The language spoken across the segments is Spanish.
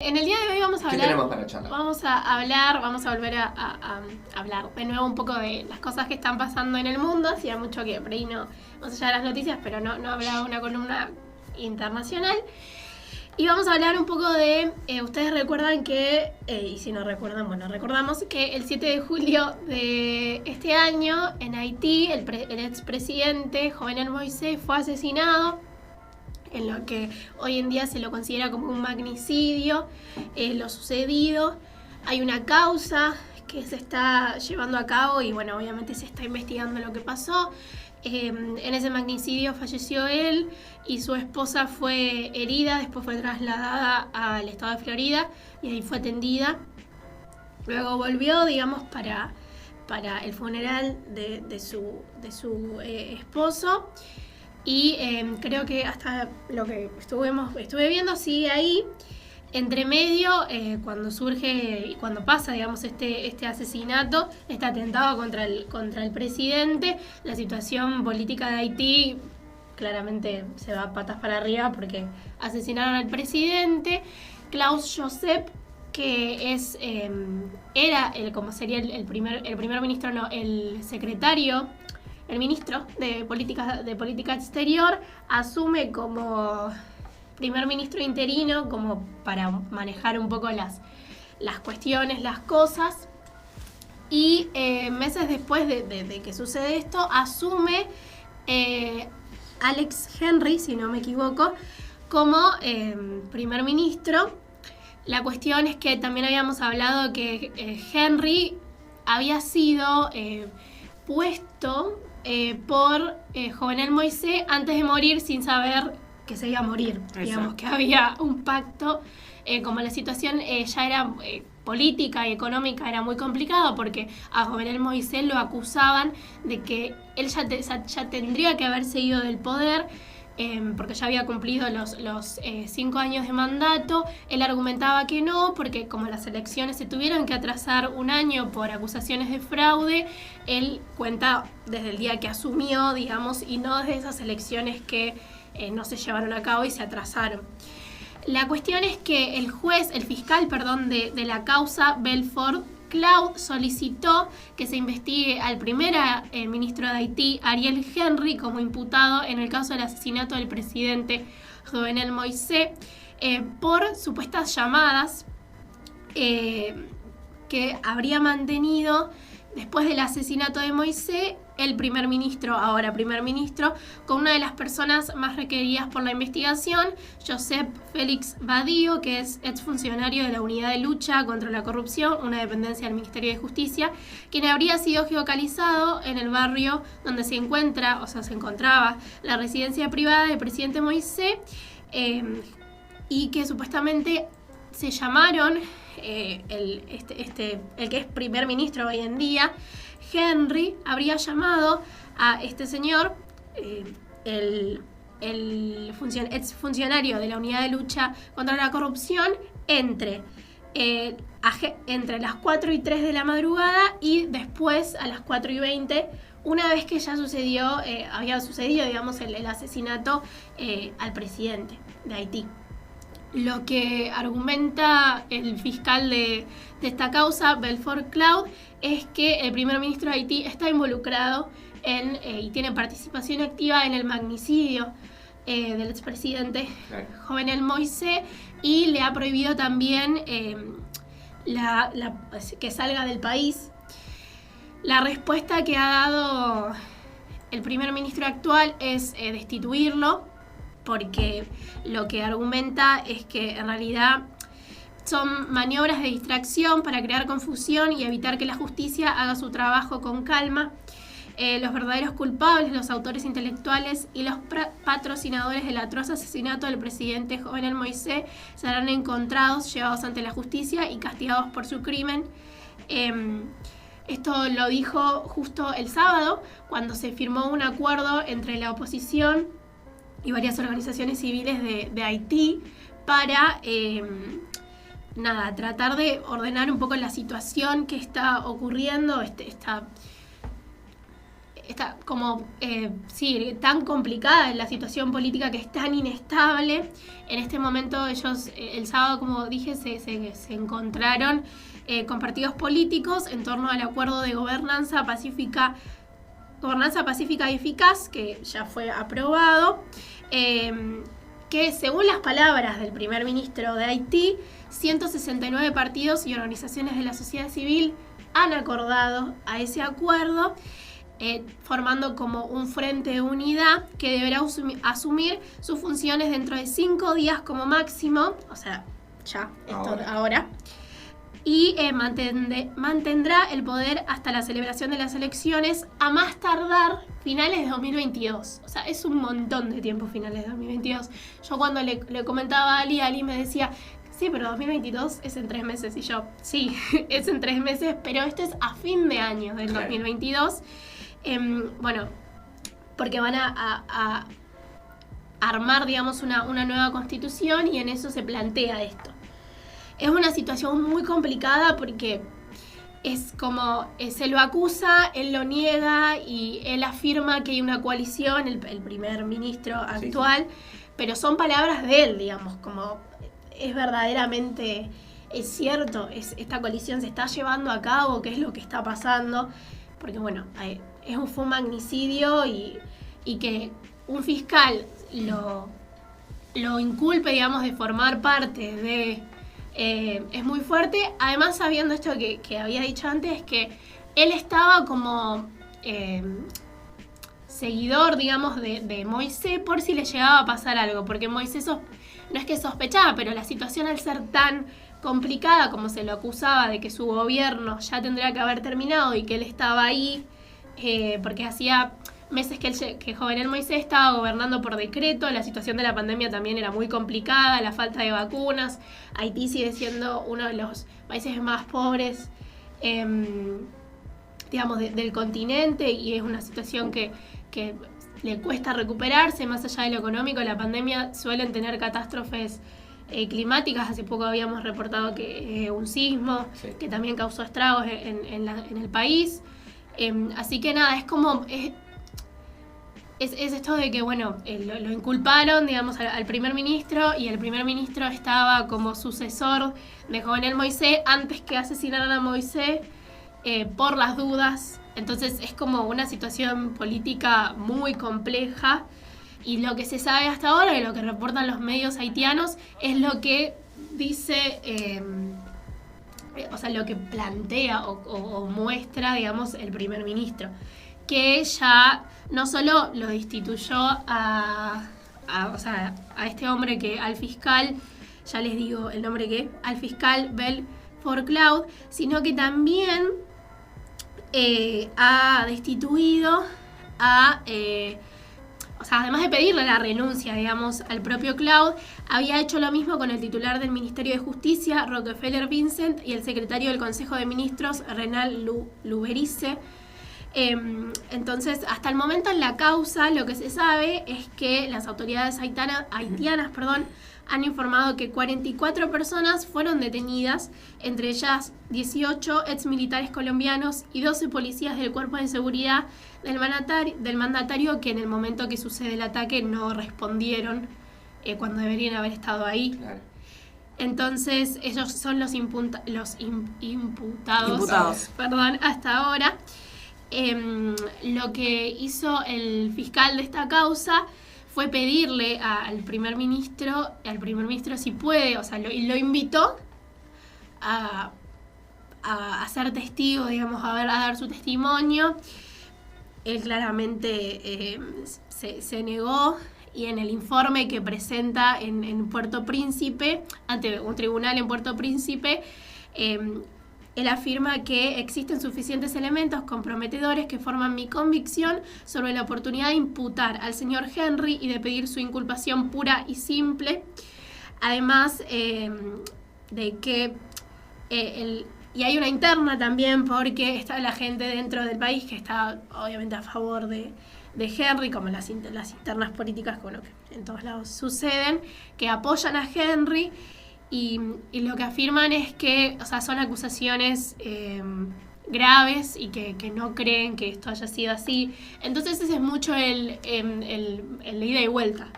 En el día de hoy vamos a hablar. ¿Qué tenemos para charlar? Vamos a volver a hablar de nuevo un poco de las cosas que están pasando en el mundo. Hacía mucho que por ahí no, más allá de las noticias, pero no hablaba una columna internacional. Y vamos a hablar un poco de, ustedes recuerdan que, y si no recuerdan, bueno, recordamos que el 7 de julio de este año en Haití, el expresidente Jovenel Moïse fue asesinado, en lo que hoy en día se lo considera como un magnicidio, lo sucedido. Hay una causa que se está llevando a cabo y bueno, obviamente se está investigando lo que pasó. En ese magnicidio falleció él y su esposa fue herida, después fue trasladada al estado de Florida y ahí fue atendida. Luego volvió, digamos, para el funeral de su esposo. Y creo que hasta lo que estuve viendo sigue ahí. Entre medio, cuando surge y cuando pasa, digamos, este asesinato, este atentado contra el presidente, la situación política de Haití claramente se va patas para arriba porque asesinaron al presidente. Klaus Josep, que era como sería el primer ministro, no, el secretario, el ministro de política exterior, asume como primer ministro interino, como para manejar un poco las cuestiones, las cosas. Y meses después de que sucede esto, asume Alex Henry, si no me equivoco, como primer ministro. La cuestión es que también habíamos hablado que Henry había sido puesto por Jovenel Moïse antes de morir, sin saber que se iba a morir. Exacto. Digamos que había un pacto, como la situación ya era política y económica, era muy complicado porque a Jovenel Moïse lo acusaban de que él ya tendría que haberse ido del poder, porque ya había cumplido los 5 años de mandato. Él argumentaba que no, porque como las elecciones se tuvieron que atrasar un año por acusaciones de fraude, él cuenta desde el día que asumió, digamos, y no desde esas elecciones que no se llevaron a cabo y se atrasaron. La cuestión es que el fiscal de la causa, Belfort Cloud, solicitó que se investigue al primer ministro de Haití, Ariel Henry, como imputado en el caso del asesinato del presidente Jovenel Moïse, por supuestas llamadas que habría mantenido después del asesinato de Moïse el ahora primer ministro, con una de las personas más requeridas por la investigación, Joseph Félix Badillo, que es exfuncionario de la Unidad de Lucha contra la Corrupción, una dependencia del Ministerio de Justicia, quien habría sido geolocalizado en el barrio donde se encontraba la residencia privada del presidente Moïse, y que supuestamente se llamaron el que es primer ministro hoy en día, Henry, habría llamado a este señor, el exfuncionario de la Unidad de Lucha contra la Corrupción, entre las 4 y 3 de la madrugada y después a las 4 y 20, una vez que ya había sucedido, digamos, el asesinato al presidente de Haití. Lo que argumenta el fiscal de esta causa, Belfort Cloud, es que el primer ministro de Haití está involucrado y tiene participación activa en el magnicidio del expresidente Jovenel Moïse, y le ha prohibido también que salga del país. La respuesta que ha dado el primer ministro actual es destituirlo, porque lo que argumenta es que en realidad son maniobras de distracción para crear confusión y evitar que la justicia haga su trabajo con calma. Los verdaderos culpables, los autores intelectuales y los patrocinadores del atroz asesinato del presidente Jovenel Moïse serán encontrados, llevados ante la justicia y castigados por su crimen. Esto lo dijo justo el sábado, cuando se firmó un acuerdo entre la oposición y varias organizaciones civiles de Haití para tratar de ordenar un poco la situación que está ocurriendo, está como, sí, tan complicada la situación política, que es tan inestable. En este momento ellos, el sábado, como dije, se encontraron con partidos políticos en torno al acuerdo de gobernanza pacífica y eficaz, que ya fue aprobado, que según las palabras del primer ministro de Haití, 169 partidos y organizaciones de la sociedad civil han acordado a ese acuerdo, formando como un frente de unidad que deberá asumir sus funciones dentro de 5 días como máximo, o sea, ya, ahora. Y mantendrá el poder hasta la celebración de las elecciones, a más tardar finales de 2022. O sea, es un montón de tiempo finales de 2022. Yo cuando le comentaba a Ali me decía, sí, pero 2022 es en 3 meses. Y yo, sí, es en 3 meses, pero esto es a fin de año del 2022. Bueno, porque van a armar, digamos, una nueva constitución, y en eso se plantea esto. Es una situación muy complicada porque es como, se lo acusa, él lo niega y él afirma que hay una coalición, el primer ministro actual, pero son palabras de él, digamos, como es verdaderamente, es cierto, esta coalición se está llevando a cabo, qué es lo que está pasando, porque bueno, fue un magnicidio y que un fiscal lo inculpe, digamos, de formar parte de... es muy fuerte, además sabiendo esto que había dicho antes, que él estaba como seguidor, digamos, de Moisés por si le llegaba a pasar algo, porque Moisés no es que sospechaba, pero la situación, al ser tan complicada como se lo acusaba de que su gobierno ya tendría que haber terminado y que él estaba ahí, porque hacía meses que Jovenel Moisés estaba gobernando por decreto, la situación de la pandemia también era muy complicada, la falta de vacunas, Haití sigue siendo uno de los países más pobres, digamos, del continente, y es una situación que le cuesta recuperarse, más allá de lo económico. La pandemia suelen tener catástrofes climáticas. Hace poco habíamos reportado que un sismo, que también causó estragos en el país. Así que nada, es como... Es esto de que, bueno, lo inculparon, digamos, al primer ministro, y el primer ministro estaba como sucesor de Jovenel Moisés antes que asesinaran a Moisés, por las dudas. Entonces es como una situación política muy compleja, y lo que se sabe hasta ahora, y lo que reportan los medios haitianos, es lo que dice, o sea, lo que plantea o muestra, digamos, el primer ministro, que ya no solo lo destituyó a este hombre, al fiscal, ya les digo el nombre al fiscal Bell Forclaude, sino que también ha destituido además de pedirle la renuncia, digamos, al propio Cloud, había hecho lo mismo con el titular del Ministerio de Justicia, Rockefeller Vincent, y el secretario del Consejo de Ministros, Renal Luberice. Entonces, hasta el momento en la causa, lo que se sabe es que las autoridades haitianas, han informado que 44 personas fueron detenidas, entre ellas 18 exmilitares colombianos y 12 policías del Cuerpo de Seguridad del mandatario, que en el momento que sucede el ataque no respondieron cuando deberían haber estado ahí. Claro. Entonces, ellos son los imputados. Hasta ahora. Lo que hizo el fiscal de esta causa fue pedirle al primer ministro si puede, o sea, lo invitó a ser testigo, digamos, a dar su testimonio. Él claramente se negó, y en el informe que presenta en Puerto Príncipe, ante un tribunal en Puerto Príncipe, él afirma que existen suficientes elementos comprometedores que forman mi convicción sobre la oportunidad de imputar al señor Henry y de pedir su inculpación pura y simple. Además de que y hay una interna también, porque está la gente dentro del país que está obviamente a favor de Henry, como las internas políticas, bueno, que en todos lados suceden, que apoyan a Henry. Y lo que afirman es que, o sea, son acusaciones graves y que no creen que esto haya sido así. Entonces ese es mucho el ida y vuelta.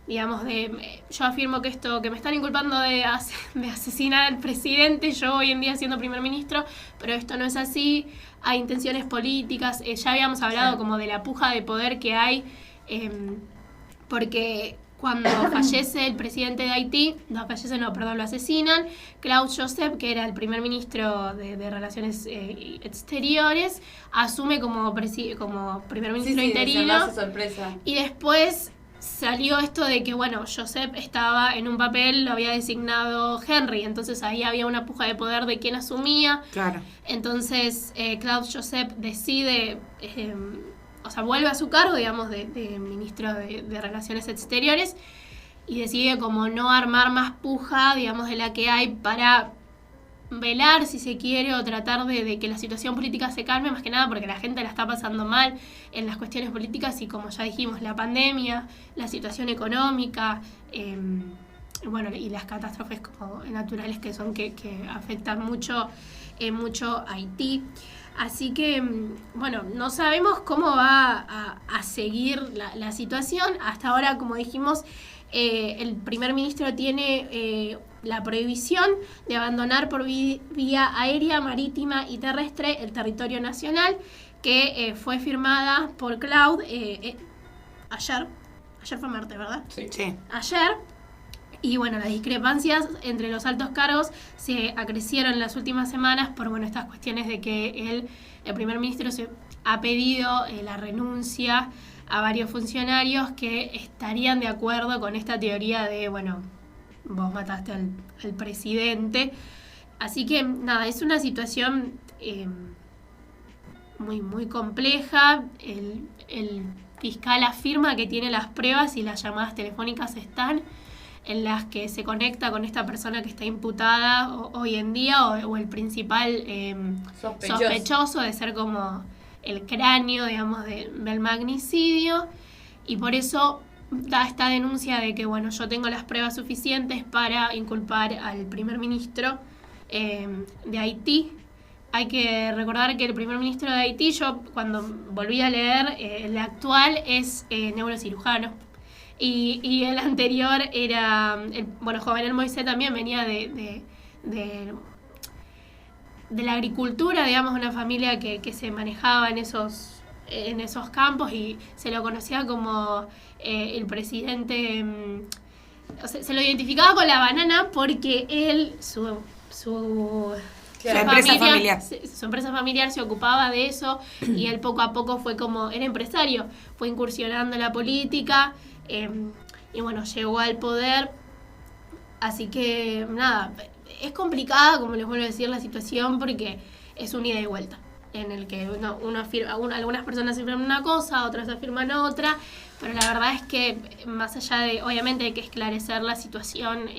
Digamos, yo afirmo que esto, que me están inculpando de asesinar al presidente, yo hoy en día siendo primer ministro, pero esto no es así, hay intenciones políticas, ya habíamos hablado como de la puja de poder que hay, porque cuando fallece el presidente de Haití, lo asesinan, Claude Joseph, que era el primer ministro de Relaciones Exteriores, asume como primer ministro interino, sorpresa. Y después salió esto de que, bueno, Joseph estaba en un papel, lo había designado Henry, entonces ahí había una puja de poder de quién asumía. Claro. Entonces Claude Joseph decide, vuelve a su cargo, digamos, de ministro de Relaciones Exteriores y decide como no armar más puja, digamos, de la que hay para velar, si se quiere, o tratar de que la situación política se calme, más que nada porque la gente la está pasando mal en las cuestiones políticas y, como ya dijimos, la pandemia, la situación económica, y las catástrofes como naturales que afectan mucho a Haití. Así que, no sabemos cómo va a seguir la situación. Hasta ahora, como dijimos, el primer ministro tiene la prohibición de abandonar por vía aérea, marítima y terrestre el territorio nacional, que fue firmada por Claude ayer fue martes, ¿verdad? Sí. Ayer. Y las discrepancias entre los altos cargos se acrecieron en las últimas semanas por estas cuestiones de que el primer ministro se ha pedido la renuncia a varios funcionarios que estarían de acuerdo con esta teoría de, vos mataste al presidente. Así que, nada, es una situación muy, muy compleja. El fiscal afirma que tiene las pruebas y las llamadas telefónicas están, en las que se conecta con esta persona que está imputada hoy en día, o el principal sospechoso de ser como el cráneo, digamos, del magnicidio, y por eso da esta denuncia de que, yo tengo las pruebas suficientes para inculpar al primer ministro de Haití. Hay que recordar que el primer ministro de Haití, yo cuando volví a leer, el actual es neurocirujano. Y el anterior era, Jovenel Moïse también venía de la agricultura, digamos, una familia que se manejaba en esos campos, y se lo conocía como el presidente, se lo identificaba con la banana porque él, su empresa familiar se ocupaba de eso, y él poco a poco era empresario, fue incursionando en la política, llegó al poder. Así que, nada, es complicada, como les vuelvo a decir, la situación, porque es un ida y vuelta, en el que uno afirma, algunas personas afirman una cosa, otras afirman otra, pero la verdad es que, más allá de, obviamente hay que esclarecer la situación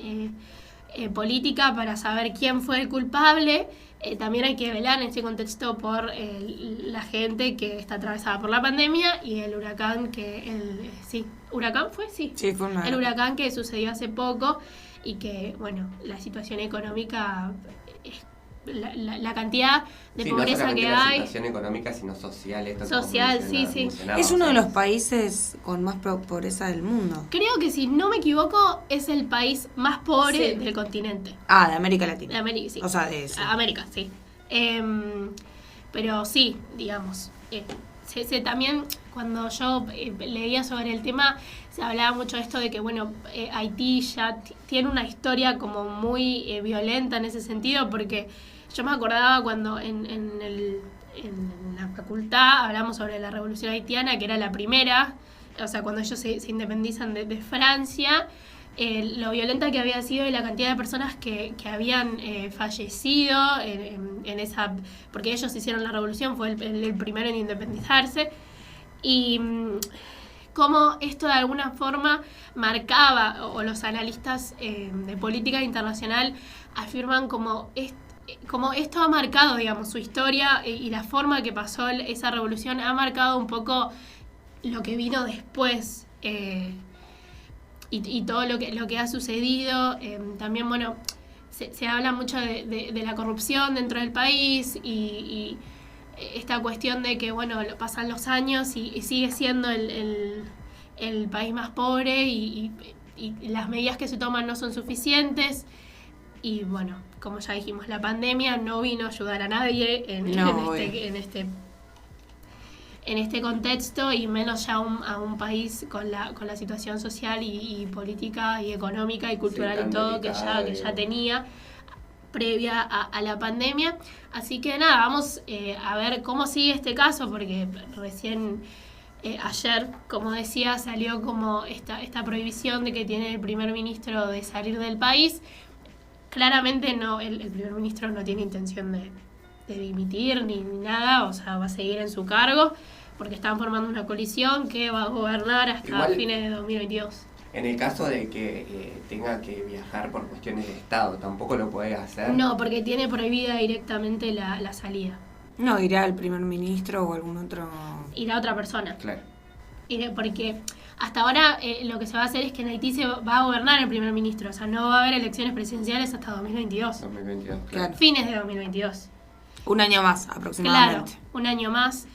política para saber quién fue el culpable, también hay que velar en este contexto por la gente que está atravesada por la pandemia y el huracán ¿huracán fue? Sí, fue el huracán que sucedió hace poco, y que, la situación económica, la cantidad de pobreza que hay. No situación económica, sino social. Sí. Es uno de los países con más pobreza del mundo. Creo que, si no me equivoco, es el país más pobre del continente. De América Latina. De América, sí. O sea, de eso. América, sí. Pero sí, digamos, también, cuando yo leía sobre el tema, se hablaba mucho de esto de que, Haití ya tiene una historia como muy violenta en ese sentido, porque yo me acordaba cuando en la facultad hablamos sobre la Revolución Haitiana, que era la primera, cuando ellos se independizan de Francia, lo violenta que había sido y la cantidad de personas que habían fallecido en esa, porque ellos hicieron la revolución, fue el primero en independizarse, y cómo esto de alguna forma marcaba, o los analistas de política internacional afirman como esto ha marcado, digamos, su historia, y la forma que pasó esa revolución ha marcado un poco lo que vino después, y todo lo que ha sucedido. También, se habla mucho de la corrupción dentro del país y esta cuestión de que, bueno, pasan los años y sigue siendo el país más pobre y las medidas que se toman no son suficientes. Y bueno, como ya dijimos, la pandemia no vino a ayudar a nadie en este contexto, y menos ya a un país con la situación social y política y económica y cultural y todo que ya tenía previa a la pandemia. Así que nada, vamos a ver cómo sigue este caso, porque recién ayer, como decía, salió como esta prohibición de que tiene el primer ministro de salir del país. Claramente no, el primer ministro no tiene intención de dimitir ni nada, o sea, va a seguir en su cargo, porque están formando una coalición que va a gobernar hasta fines de 2022. En el caso de que tenga que viajar por cuestiones de Estado, ¿tampoco lo puede hacer? No, porque tiene prohibida directamente la salida. No, irá el primer ministro o algún otro... Irá otra persona. Claro. Porque hasta ahora lo que se va a hacer es que en Haití se va a gobernar el primer ministro, o sea, no va a haber elecciones presidenciales hasta 2022. 2022, claro. Fines de 2022. Un año más, aproximadamente. Claro, un año más.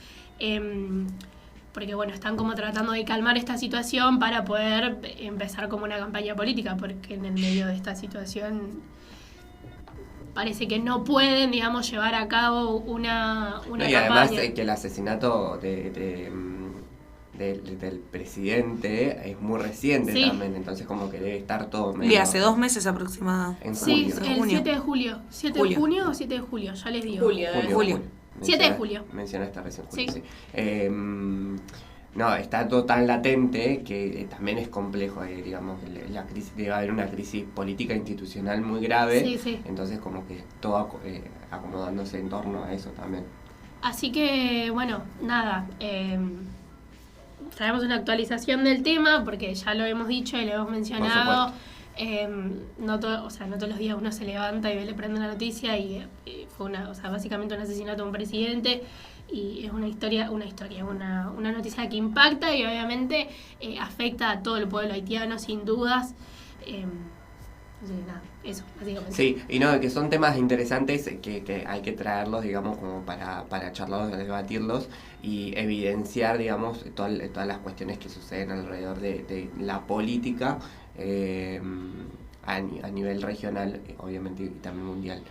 Porque bueno, están como tratando de calmar esta situación para poder empezar como una campaña política, porque en el medio de esta situación parece que no pueden, digamos, llevar a cabo una y campaña. Además que el asesinato del presidente es muy reciente también, entonces como que debe estar todo medio... Y hace 2 meses aproximadamente. En sí, julio. el 7 de julio. ¿7 de junio o 7 de julio? Ya les digo. Julio. 7 de julio. Mencionaste recién julio, Sí. No, está todo tan latente que también es complejo, digamos, la crisis, debe haber una crisis política institucional muy grave, Sí. Entonces como que todo acomodándose en torno a eso también. Así que, bueno, nada, traemos una actualización del tema porque ya lo hemos dicho y lo hemos mencionado. No todos los días uno se levanta y le prende una noticia y fue básicamente un asesinato de un presidente, y es una noticia que impacta y obviamente afecta a todo el pueblo haitiano sin dudas. Así que nada, eso, básicamente. Sí, y no, que son temas interesantes que hay que traerlos, digamos, como para charlarlos, debatirlos y evidenciar, digamos, todas las cuestiones que suceden alrededor de la política a nivel regional, obviamente, y también mundial.